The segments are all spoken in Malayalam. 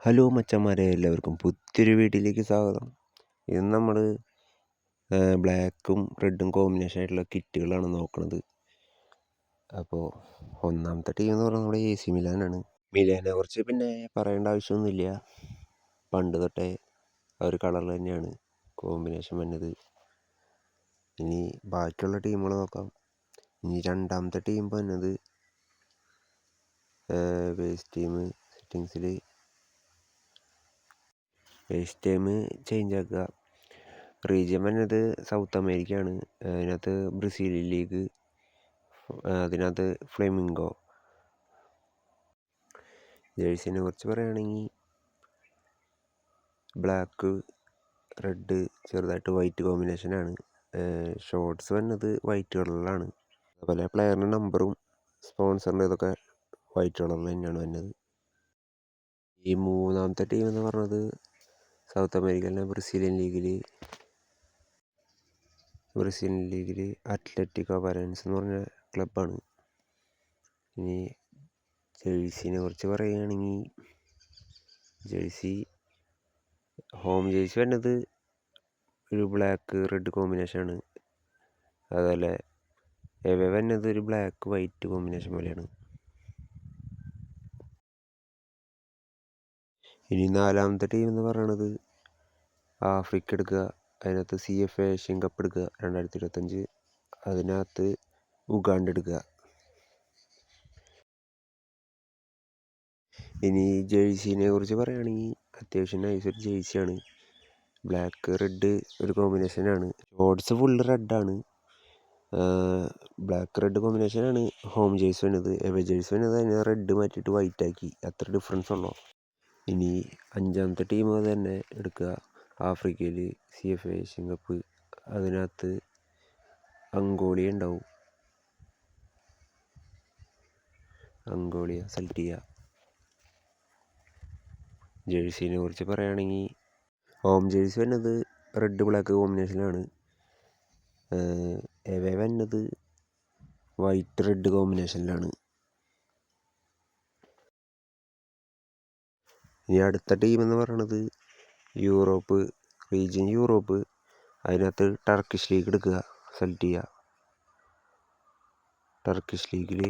ഹലോ മച്ചന്മാരെ, എല്ലാവർക്കും പുതിയൊരു വീഡിയോയിലേക്ക് സ്വാഗതം. ഇന്ന് നമ്മൾ ബ്ലാക്കും റെഡും കോമ്പിനേഷൻ ആയിട്ടുള്ള കിറ്റുകളാണ് നോക്കുന്നത്. അപ്പോൾ ഒന്നാമത്തെ ടീം എന്ന് പറയുന്നത് നമ്മുടെ AC മിലാനാണ്. മിലാനെ കുറിച്ച് പിന്നെ പറയേണ്ട ആവശ്യമൊന്നുമില്ല. പണ്ട് തൊട്ടേ ആ ഒരു കളർ തന്നെയാണ് കോമ്പിനേഷൻ വന്നത്. ഇനി ബാക്കിയുള്ള ടീമുകൾ നോക്കാം. ഇനി രണ്ടാമത്തെ ടീം വന്നത് ബേസ് ടീം സെറ്റിങ്സിൽ ബേസ് ടൈം ചേഞ്ച് ആക്കുക. റീജിയൻ വന്നത് സൗത്ത് അമേരിക്ക ആണ്. അതിനകത്ത് ബ്രസീൽ ലീഗ്, അതിനകത്ത് ഫ്ലെമിംഗോ. ജേഴ്സിനെ കുറിച്ച് പറയുകയാണെങ്കിൽ ബ്ലാക്ക് റെഡ് ചെറുതായിട്ട് വൈറ്റ് കോമ്പിനേഷനാണ്. ഷോർട്സ് വന്നത് വൈറ്റ് കളറിലാണ്. അതുപോലെ പ്ലെയറിൻ്റെ നമ്പറും സ്പോൺസറിൻ്റെ ഇതൊക്കെ വൈറ്റ് കളറിൽ തന്നെയാണ് വന്നത്. ഈ മൂന്നാമത്തെ ടീം എന്ന് പറഞ്ഞത് സൗത്ത് അമേരിക്കയിലെ ബ്രസീലിയൻ ലീഗിൽ അത്ലറ്റിക്കോ പരൻസ് എന്ന് പറഞ്ഞ ക്ലബ്ബാണ്. ഇനി ജേഴ്സിനെ കുറിച്ച് പറയുകയാണെങ്കിൽ ഹോം ജേഴ്സി വരുന്നത് ഒരു ബ്ലാക്ക് റെഡ് കോമ്പിനേഷനാണ്. അതുപോലെ എവേ വരുന്നത് ഒരു ബ്ലാക്ക് വൈറ്റ് കോമ്പിനേഷൻ പോലെയാണ്. ഇനി നാലാമത്തെ ടീം എന്ന് പറയുന്നത് ആഫ്രിക്ക എടുക്കുക. അതിനകത്ത് CF ഏഷ്യൻ കപ്പ് എടുക്കുക 2025. അതിനകത്ത് ഉഗാണ്ട എടുക്കുക. ഇനി ജേഴ്സിനെ കുറിച്ച് പറയുകയാണെങ്കിൽ അത്യാവശ്യം നൈസൊരു ജേഴ്സിയാണ്. ബ്ലാക്ക് റെഡ് ഒരു കോമ്പിനേഷനാണ്. ഷോർട്സ് ഫുള്ള് റെഡാണ്. ബ്ലാക്ക് റെഡ് കോമ്പിനേഷനാണ് ഹോം ജേഴ്സി വന്നത്. എവേ ജേഴ്സി വന്നത് അതിനെ റെഡ് മാറ്റിയിട്ട് വൈറ്റ് ആക്കി. അത്ര ഡിഫറൻസ് ഉള്ളൂ. ഇനി അഞ്ചാമത്തെ ടീം തന്നെ എടുക്കുക. ആഫ്രിക്കയിൽ CF ഏഷ്യൻ കപ്പ്. അതിനകത്ത് അങ്കോളിയ ഉണ്ടാവും. അങ്കോളിയ സെലക്ട് ചെയ്യുക. ജേഴ്സിനെ കുറിച്ച് പറയുകയാണെങ്കിൽ ഹോം ജേഴ്സി വരുന്നത് റെഡ് ബ്ലാക്ക് കോമ്പിനേഷനാണ്. എവേ വരുന്നത് വൈറ്റ് റെഡ് കോമ്പിനേഷനിലാണ്. ഇനി അടുത്ത ടീം എന്ന് പറയുന്നത് യൂറോപ്പ് റീജിയൻ യൂറോപ്പ്. അതിനകത്ത് ടർക്കിഷ് ലീഗ് എടുക്കുക, സെലക്ട് ചെയ്യുക. ടർക്കിഷ് ലീഗിൽ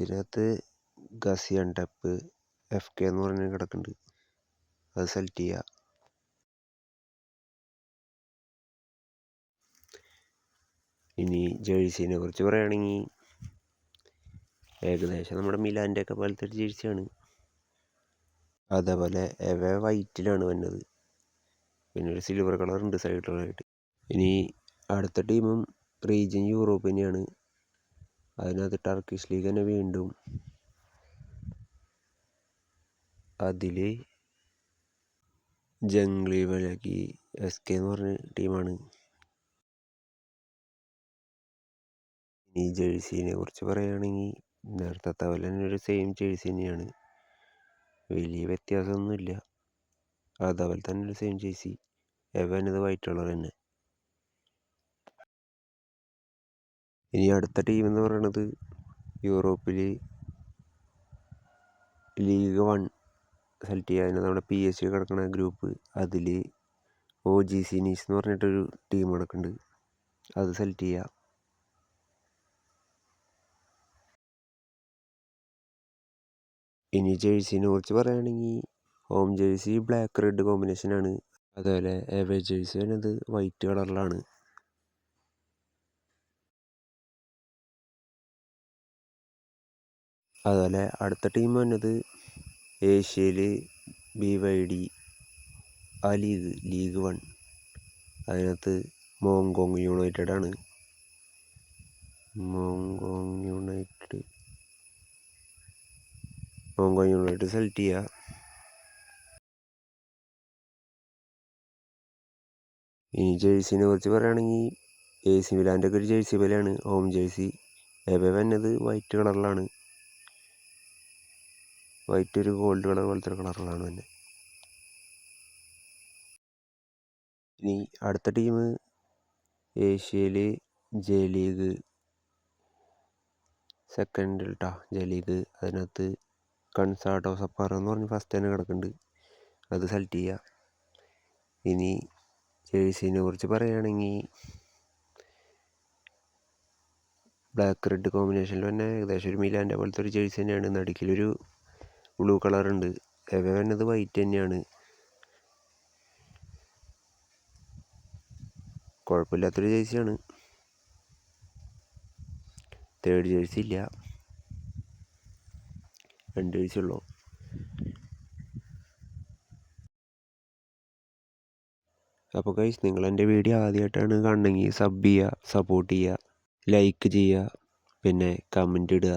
ഇതിനകത്ത് ഗസിയാൻടെപ്പ് FK എന്ന് പറഞ്ഞ് കിടക്കുന്നുണ്ട്. അത് സെലക്ട് ചെയ്യുക. ഇനി ജേഴ്സിനെ കുറിച്ച് പറയുകയാണെങ്കിൽ ഏകദേശം നമ്മുടെ മിലാൻ്റെ ഒക്കെ പോലത്തെ ഒരു ജേഴ്സിയാണ്. അതേപോലെ എവേ വൈറ്റിലാണ് വന്നത്. പിന്നെ ഒരു സിൽവർ കളർ ഉണ്ട് സൈഡിലായിട്ട്. ഇനി അടുത്ത ടീമും റീജിയൻ യൂറോപ്പ് തന്നെയാണ്. അതിനകത്ത് ടർക്കിഷ് ലീഗ് തന്നെ വീണ്ടും. അതിൽ ജംഗ്ലി വലക്കി SK എന്ന് പറഞ്ഞ ടീമാണ്. ഈ ജേഴ്സിനെ കുറിച്ച് പറയുകയാണെങ്കിൽ നേരത്തെ പോലെ തന്നെ ഒരു സെയിം ജേഴ്സി തന്നെയാണ്. വലിയ വ്യത്യാസമൊന്നുമില്ല. അതേപോലെ തന്നെ ഒരു സെയിം ജേഴ്സി. എവനത് വൈറ്റ് കളർ തന്നെ. ഇനി അടുത്ത ടീം എന്ന് പറയുന്നത് യൂറോപ്പിൽ ലീഗ് 1 സെലക്ട് ചെയ്യുക. അതിന് നമ്മുടെ PSG കിടക്കുന്ന ഗ്രൂപ്പ്. അതിൽ OGC നീസ് എന്ന് പറഞ്ഞിട്ടൊരു ടീം കിടക്കുന്നുണ്ട്. അത് സെലക്ട് ചെയ്യുക. ഇനി ജേഴ്സിനെ കുറിച്ച് പറയുകയാണെങ്കിൽ ഹോം ജേഴ്സി ബ്ലാക്ക് റെഡ് കോമ്പിനേഷനാണ്. അതുപോലെ എവേ ജേഴ്സി വരുന്നത് വൈറ്റ് കളറിലാണ്. അതുപോലെ അടുത്ത ടീം വന്നത് ഏഷ്യയിൽ BYD ആ ലീഗ് 1. അതിനകത്ത് മോങ്കോങ് യുണൈറ്റഡ് ആണ്. മോങ്കോങ് യുണൈറ്റഡ് സെലക്ട് ചെയ്യുക. ഇനി ജേഴ്സിനെ കുറിച്ച് പറയുകയാണെങ്കിൽ AC മിലാൻ്റെ ഒക്കെ ഒരു ജേഴ്സി പോലെയാണ് ഹോം ജേഴ്സി. എവേ വന്നത് വൈറ്റ് കളറിലാണ്. വൈറ്റ് ഒരു ഗോൾഡ് കളർ പോലത്തെ കളറിലാണ് തന്നെ. ഇനി അടുത്ത ടീം ഏഷ്യയിൽ J league second J league. അതിനകത്ത് കൺസാഡോ സപ്പാറോ എന്ന് പറഞ്ഞ് ഫസ്റ്റ് തന്നെ കിടക്കുന്നുണ്ട്, അത് സെലക്ട് ചെയ്യുക. ഇനി ജേഴ്സീനെ കുറിച്ച് പറയുകയാണെങ്കിൽ ബ്ലാക്ക് റെഡ് കോമ്പിനേഷനിൽ തന്നെ ഏകദേശം ഒരു മിലാൻ്റെ പോലത്തെ ഒരു ജേഴ്സി തന്നെയാണ്. നടുക്കിലൊരു ബ്ലൂ കളറുണ്ട്. ഇവ വരുന്നത് വൈറ്റ് തന്നെയാണ്. കുഴപ്പമില്ലാത്തൊരു ജേഴ്സിയാണ്. തേർഡ് ജേഴ്സി ഇല്ല, 2 ജേഴ്സി ഉള്ളൂ. അപ്പോൾ ഗൈസ്, നിങ്ങൾ എൻ്റെ വീഡിയോ ആദ്യമായിട്ടാണ് കാണണമെങ്കിൽ സബ് ചെയ്യുക, സപ്പോർട്ട് ചെയ്യുക, ലൈക്ക് ചെയ്യുക, പിന്നെ കമൻ്റ് ഇടുക.